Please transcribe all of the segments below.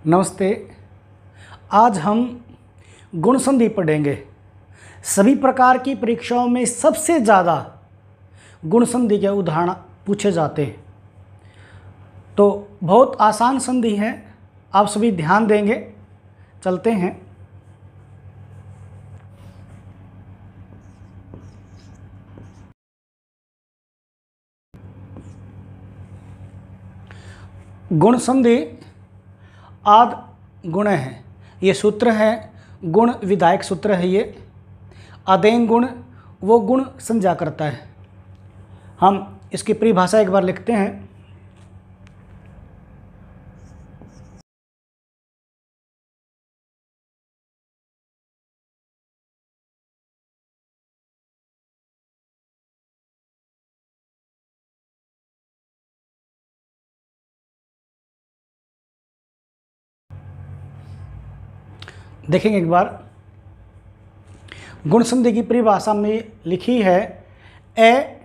नमस्ते। आज हम गुण संधि पढ़ेंगे। सभी प्रकार की परीक्षाओं में सबसे ज़्यादा गुण संधि के उदाहरण पूछे जाते हैं, तो बहुत आसान संधि है, आप सभी ध्यान देंगे। चलते हैं। गुण संधि आद गुण है, ये सूत्र है। गुण विधायक सूत्र है ये। आदेंग गुण वो गुण संज्ञा करता है। हम इसकी परिभाषा एक बार लिखते हैं। देखेंगे एक बार। गुण संधि की परिभाषा में लिखी है, ए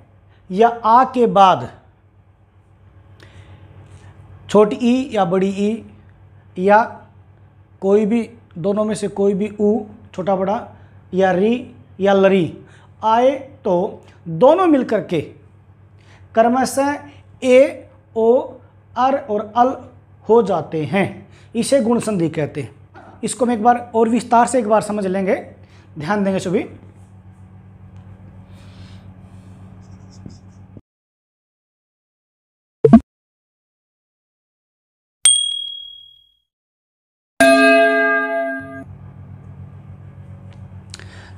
या आ के बाद छोटी ई या बड़ी ई या कोई भी दोनों में से कोई भी ऊ छोटा बड़ा या री या लरी आए तो दोनों मिलकर के क्रमशः ए ओ अर और अल हो जाते हैं। इसे गुण संधि कहते हैं। इसको हम एक बार और विस्तार से एक बार समझ लेंगे। ध्यान देंगे सभी।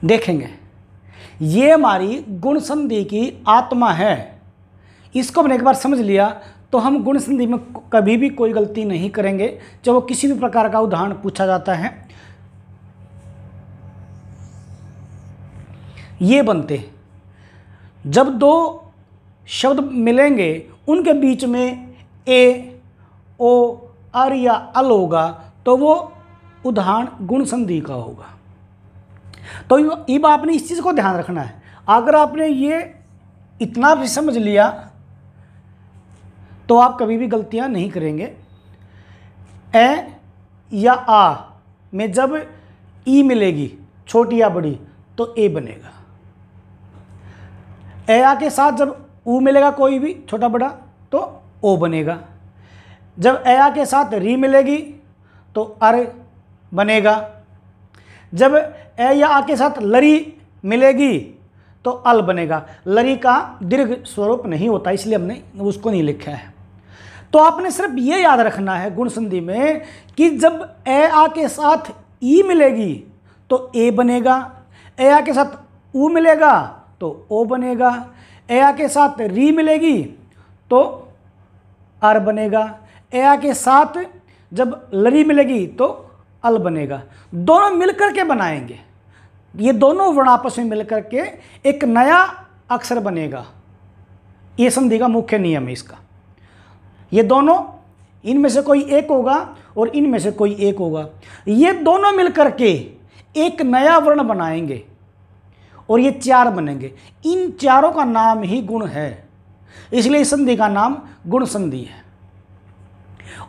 देखेंगे, ये हमारी गुण संधि की आत्मा है। इसको हमने एक बार समझ लिया तो हम गुण संधि में कभी भी कोई गलती नहीं करेंगे, जब वो किसी भी प्रकार का उदाहरण पूछा जाता है। ये बनते हैं जब दो शब्द मिलेंगे, उनके बीच में ए ओ अर या अल होगा तो वो उदाहरण गुण संधि का होगा। तो अब आपने इस चीज़ को ध्यान रखना है। अगर आपने ये इतना भी समझ लिया तो आप कभी भी गलतियां नहीं करेंगे। ए या आ में जब ई मिलेगी छोटी या बड़ी तो ए बनेगा। ए आ के साथ जब ऊ मिलेगा कोई भी छोटा बड़ा तो ओ बनेगा। जब ए आ के साथ री मिलेगी तो अर बनेगा। जब ए या आ के साथ लरी मिलेगी तो अल बनेगा। लरी का दीर्घ स्वरूप नहीं होता, इसलिए हमने उसको नहीं लिखा है। तो आपने सिर्फ ये याद रखना है गुण संधि में कि जब ए आ के साथ ई मिलेगी तो ए बनेगा। ए आ के साथ ऊ मिलेगा तो ओ बनेगा। ए आ के साथ री मिलेगी तो अर बनेगा। ए आ के साथ जब लरी मिलेगी तो अल बनेगा। दोनों मिलकर के बनाएंगे। ये दोनों वर्ण आपस में मिलकर के एक नया अक्षर बनेगा। ये संधि का मुख्य नियम है इसका। ये दोनों, इनमें से कोई एक होगा और इनमें से कोई एक होगा। ये दोनों मिलकर के एक नया वर्ण बनाएंगे और ये चार बनेंगे। इन चारों का नाम ही गुण है, इसलिए इस संधि का नाम गुण संधि है।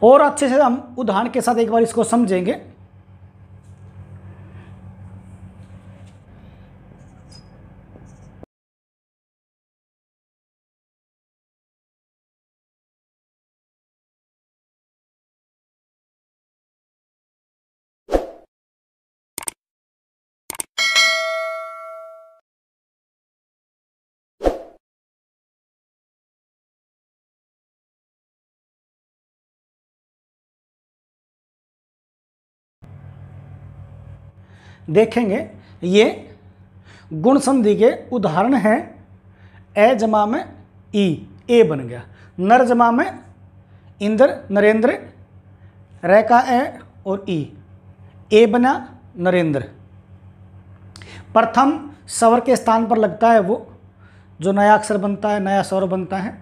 और अच्छे से हम उदाहरण के साथ एक बार इसको समझेंगे। देखेंगे, ये गुण संधि के उदाहरण हैं। ए जमा में ई, ए बन गया। नर जमा में इंद्र नरेंद्र, रे का ए और ई, ए बना नरेंद्र। प्रथम स्वर के स्थान पर लगता है वो जो नया अक्षर बनता है, नया स्वर बनता है।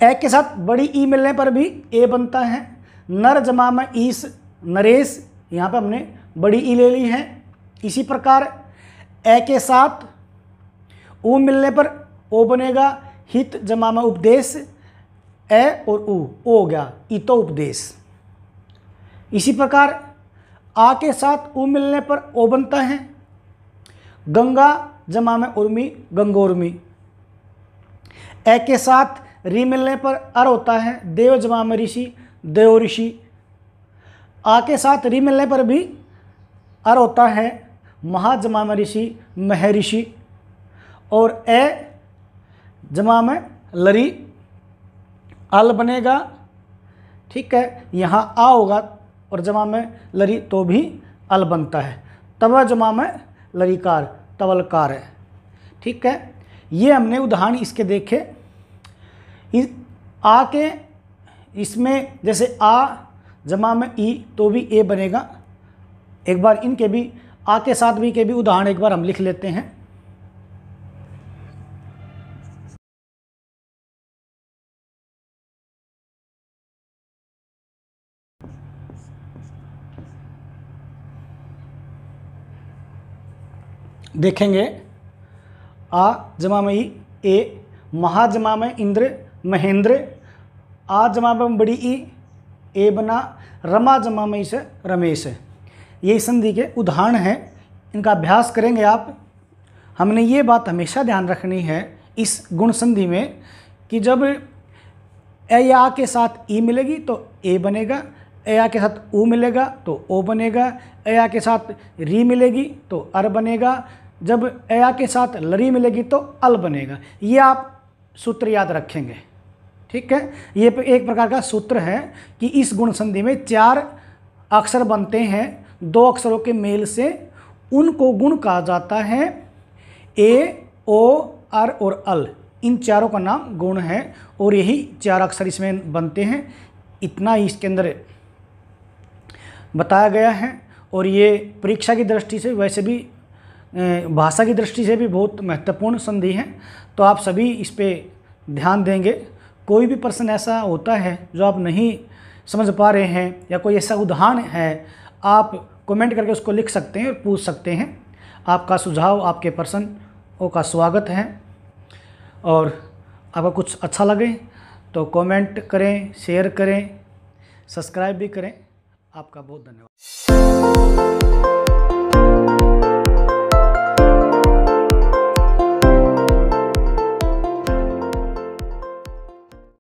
ए के साथ बड़ी ई मिलने पर भी ए बनता है। नर जमा में ईस, नरेश, यहाँ पर हमने बड़ी ई ले ली है। इसी प्रकार ए के साथ ऊ मिलने पर ओ बनेगा। हित जमा में उपदेश, ए और ऊ, ओ हो गया इतो उपदेश। इसी प्रकार आ के साथ ऊ मिलने पर ओ बनता है। गंगा जमा में उर्मी, गंगोर्मी। ए के साथ री मिलने पर अर होता है। देव जमा में ऋषि, देवऋषि। आ के साथ री मिलने पर भी अर होता है। महा जमा में ऋषि, महर्षि। और ए जमा में लरी, अल बनेगा। ठीक है, यहाँ आ होगा और जमा में लरी तो भी अल बनता है। तब जमा में लरीकार, तवलकार है। ठीक है, ये हमने उदाहरण इसके देखे। आ के इसमें जैसे आ जमा में ई तो भी ए बनेगा। एक बार इनके भी आ के साथ भी के भी उदाहरण एक बार हम लिख लेते हैं। देखेंगे आ जमा में ई, ए। महा जमा में इंद्र, महेंद्र। आ जमा में बड़ी ई, ए बना। रमा जमा में इसे रमेश है। ये संधि के उदाहरण हैं, इनका अभ्यास करेंगे आप। हमने ये बात हमेशा ध्यान रखनी है इस गुण संधि में कि जब ए या आ के साथ ई मिलेगी तो ए बनेगा, ए आ के साथ ऊ मिलेगा तो ओ बनेगा, ए आ के साथ री मिलेगी तो अर बनेगा, जब ए आ के साथ लरी मिलेगी तो अल बनेगा। ये आप सूत्र याद रखेंगे। ठीक है, ये एक प्रकार का सूत्र है कि इस गुण संधि में 4 अक्षर बनते हैं। 2 अक्षरों के मेल से उनको गुण कहा जाता है। ए, ओ, अर और अल, इन चारों का नाम गुण है और यही 4 अक्षर इसमें बनते हैं। इतना ही इसके अंदर बताया गया है। और ये परीक्षा की दृष्टि से, वैसे भी भाषा की दृष्टि से भी बहुत महत्वपूर्ण संधि है। तो आप सभी इस पे ध्यान देंगे। कोई भी प्रश्न ऐसा होता है जो आप नहीं समझ पा रहे हैं या कोई ऐसा उदाहरण है, आप कमेंट करके उसको लिख सकते हैं और पूछ सकते हैं। आपका सुझाव, आपके प्रश्नों का स्वागत है। और आपको कुछ अच्छा लगे तो कमेंट करें, शेयर करें, सब्सक्राइब भी करें। आपका बहुत धन्यवाद।